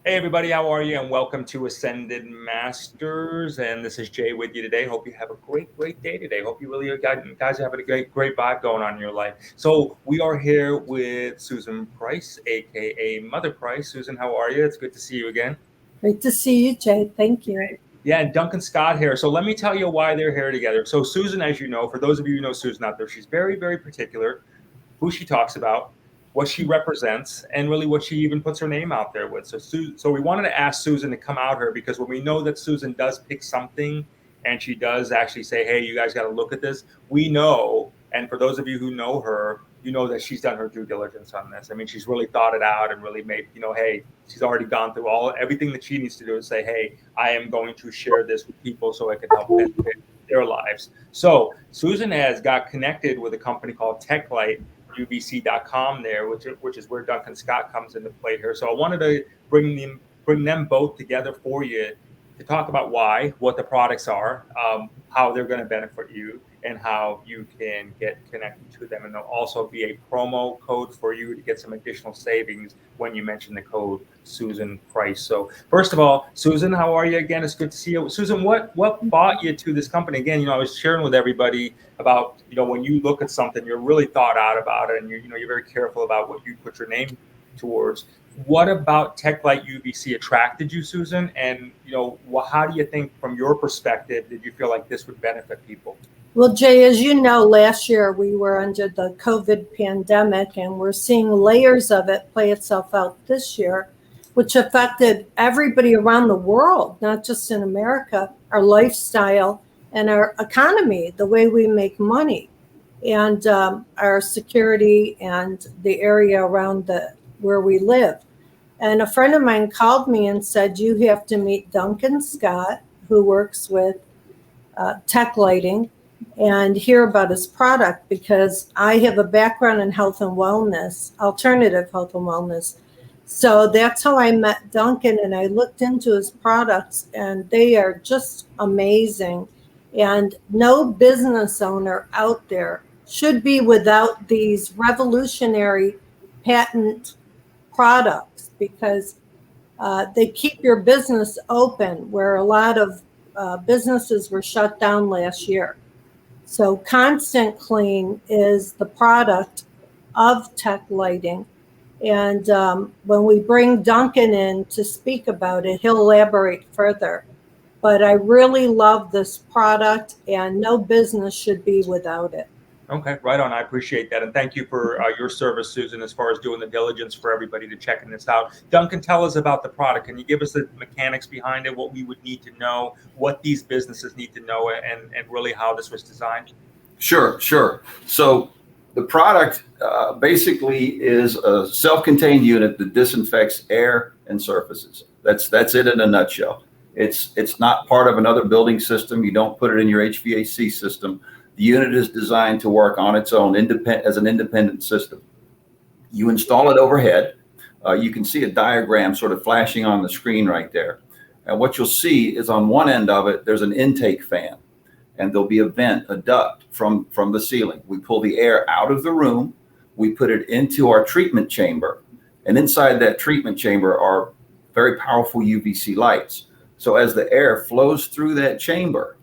Hey everybody, how are you? And welcome to Ascended Masters. And this is Jay with you today. Hope you have a great day today. Hope you really guys are having a great vibe going on in your life. So we are here with Susan Price, aka Mother Price. Susan, how are you? It's good to see you again. Great to see you, Jay. Thank you. Yeah, and Duncan Scott here. So let me tell you why they're here together. So Susan, as you know, for those of you who know Susan out there, she's very particular who she talks about, what she represents, and really what she even puts her name out there with. So we wanted to ask Susan to come out here because when we know that Susan does pick something and she does actually say, hey, you guys got to look at this, we know, and for those of you who know her, you know that she's done her due diligence on this. I mean, she's really thought it out and really made, hey, she's already gone through everything that she needs to do to say, hey, I am going to share this with people so it can help benefit their lives. So Susan has got connected with a company called TekLight, UBC.com there, which is where Duncan Scott comes into play here. So I wanted to bring them both together for you to talk about what the products are, how they're going to benefit you, and how you can get connected to them. And there'll also be a promo code for you to get some additional savings when you mention the code Susan Price. So first of all, Susan, how are you again? It's good to see you. Susan, what brought you to this company? Again, I was sharing with everybody about, when you look at something, you're really thought out about it, and you're very careful about what you put your name towards. What about TekLight UVC attracted you, Susan? And how do you think, from your perspective, did you feel like this would benefit people? Well, Jay, as you know, last year we were under the COVID pandemic, and we're seeing layers of it play itself out this year, which affected everybody around the world, not just in America, our lifestyle and our economy, the way we make money, and our security and the area around where we live. And a friend of mine called me and said, you have to meet Duncan Scott, who works with Tech Lighting, and hear about his product, because I have a background in health and wellness, alternative health and wellness. So that's how I met Duncan, and I looked into his products, and they are just amazing. And no business owner out there should be without these revolutionary patent products, because they keep your business open, where a lot of businesses were shut down last year. So Constant Clean is the product of Tech Lighting. And when we bring Duncan in to speak about it, he'll elaborate further. But I really love this product, and no business should be without it. Okay, right on. I appreciate that. And thank you for your service, Susan, as far as doing the diligence for everybody to checking this out. Duncan, tell us about the product. Can you give us the mechanics behind it, what we would need to know, what these businesses need to know, and really how this was designed? Sure. So the product basically is a self-contained unit that disinfects air and surfaces. That's it in a nutshell. It's not part of another building system. You don't put it in your HVAC system. The unit is designed to work on its own, as an independent system. You install it overhead. You can see a diagram sort of flashing on the screen right there. And what you'll see is on one end of it, there's an intake fan, and there'll be a duct from the ceiling. We pull the air out of the room. We put it into our treatment chamber. And inside that treatment chamber are very powerful UVC lights. So as the air flows through that chamber,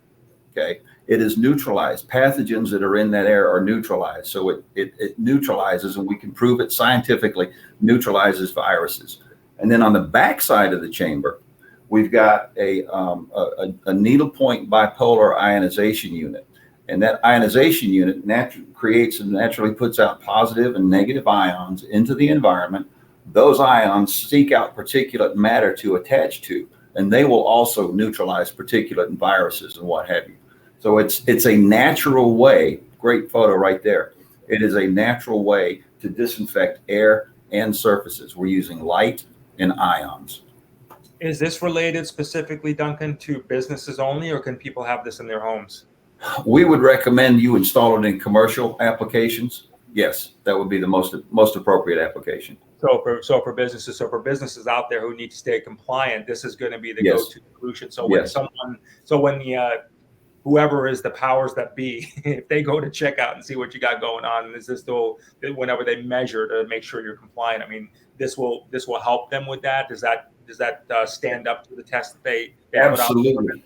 okay, it is neutralized. Pathogens that are in that air are neutralized. So it neutralizes, and we can prove it scientifically, neutralizes viruses. And then on the back side of the chamber, we've got a needlepoint bipolar ionization unit. And that ionization unit creates and naturally puts out positive and negative ions into the environment. Those ions seek out particulate matter to attach to, and they will also neutralize particulate and viruses and what have you. So it's a natural way. Great photo right there. It is a natural way to disinfect air and surfaces. We're using light and ions. Is this related specifically, Duncan, to businesses only, or can people have this in their homes? We would recommend you install it in commercial applications. Yes, that would be the most appropriate application. So for businesses out there who need to stay compliant, this is going to be the go-to solution. So when whoever is the powers that be, if they go to check out and see what you got going on, is this whenever they measure to make sure you're compliant? I mean, this will help them with that. Does that stand up to the test that they put out? Absolutely.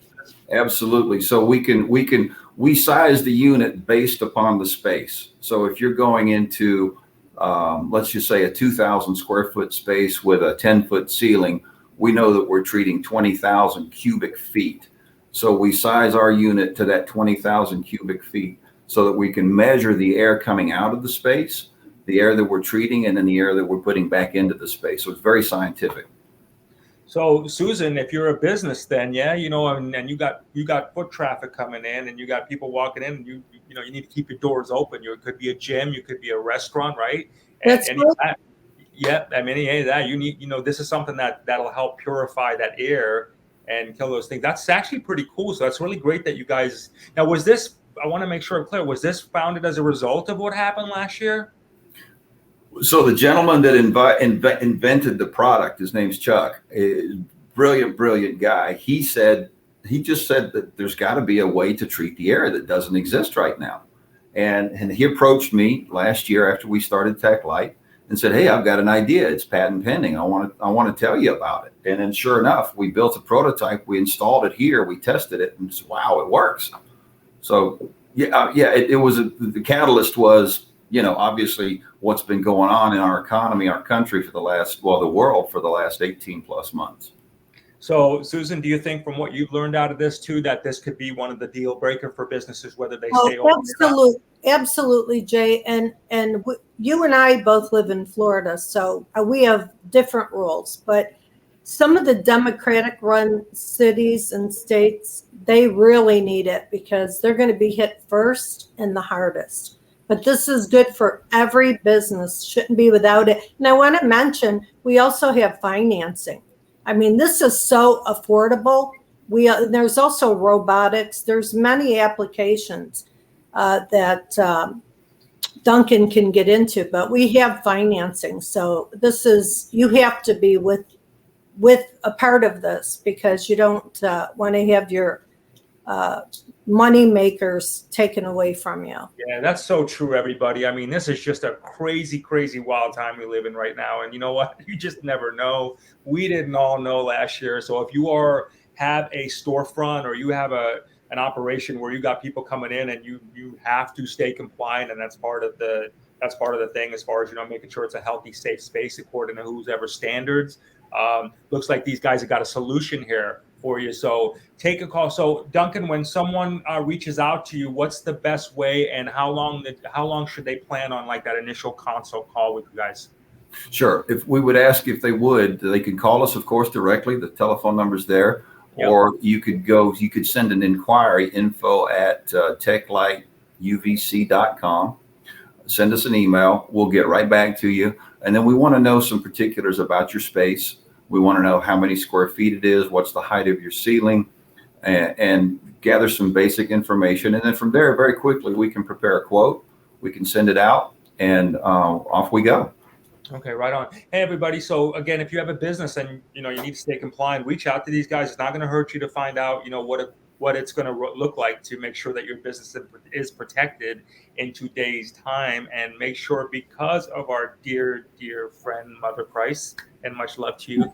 Absolutely. So we size the unit based upon the space. So if you're going into, let's just say a 2,000 square foot space with a 10-foot ceiling, we know that we're treating 20,000 cubic feet. So we size our unit to that 20,000 cubic feet so that we can measure the air coming out of the space, the air that we're treating, and then the air that we're putting back into the space. So it's very scientific. So Susan, if you're a business, then and you got foot traffic coming in, and you got people walking in, and you need to keep your doors open. It could be a gym, you could be a restaurant, right? That's right. Yeah, I mean, any of that you need. This is something that'll help purify that air and kill those things. That's actually pretty cool. So that's really great that you guys. Now, was this? I want to make sure I'm clear. Was this founded as a result of what happened last year? So the gentleman that invented the product, his name's Chuck, brilliant guy. He just said that there's got to be a way to treat the air that doesn't exist right now. And he approached me last year after we started TekLight and said, "Hey, I've got an idea. It's patent pending. I want to tell you about it." And then sure enough, we built a prototype. We installed it here. We tested it, and wow, it works. So it was the catalyst was, obviously what's been going on in our economy, our country the world for the last 18 plus months. So Susan, do you think from what you've learned out of this too, that this could be one of the deal breaker for businesses, whether they stay open? Absolutely, Jay. And you and I both live in Florida, so we have different rules, but some of the Democratic run cities and states, they really need it because they're going to be hit first and the hardest. But this is good for every business, shouldn't be without it. And I want to mention, we also have financing. I mean, this is so affordable. There's also robotics. There's many applications that Duncan can get into, but we have financing. So you have to be with a part of this because you don't want to have your money makers taken away from you. Yeah, that's so true, everybody. I mean, this is just a crazy, crazy wild time we live in right now. And you know what? You just never know. We didn't all know last year. So if you have a storefront or you have an operation where you got people coming in and you have to stay compliant, and that's part of the thing as far as making sure it's a healthy, safe space according to whoever's standards. Looks like these guys have got a solution here for you. So take a call. So Duncan, when someone reaches out to you, what's the best way, and how long should they plan on like that initial consult call with you guys? Sure. If we would ask if they could call us, of course, directly. The telephone number's there. Yep. Or you could send an inquiry, info@teklightuvc.com. Send us an email. We'll get right back to you. And then we want to know some particulars about your space. We want to know how many square feet it is, what's the height of your ceiling, and gather some basic information. And then from there, very quickly, we can prepare a quote. We can send it out, and off we go. Okay, right on. Hey, everybody. So again, if you have a business and you need to stay compliant, reach out to these guys. It's not going to hurt you to find out, what it's going to look like to make sure that your business is protected in today's time. And make sure, because of our dear friend Mother Price, and much love to you,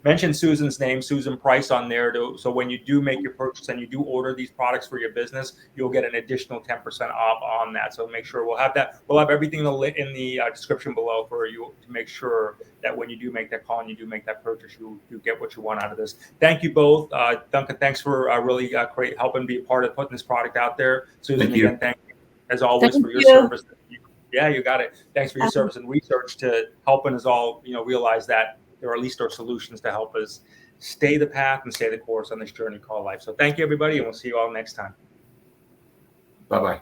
mention Susan's name, Susan Price, on there. So when you do make your purchase and you do order these products for your business, you'll get an additional 10% off on that. So make sure we'll have that. We'll have everything in the description below for you to make sure that when you do make that call and you do make that purchase, you get what you want out of this. Thank you both. Duncan, thanks for really great helping be a part of putting this product out there. Susan, again, thank you as always for your service. Yeah, you got it. Thanks for your service and research to helping us all, realize that there are at least solutions to help us stay the path and stay the course on this journey called life. So thank you, everybody, and we'll see you all next time. Bye-bye.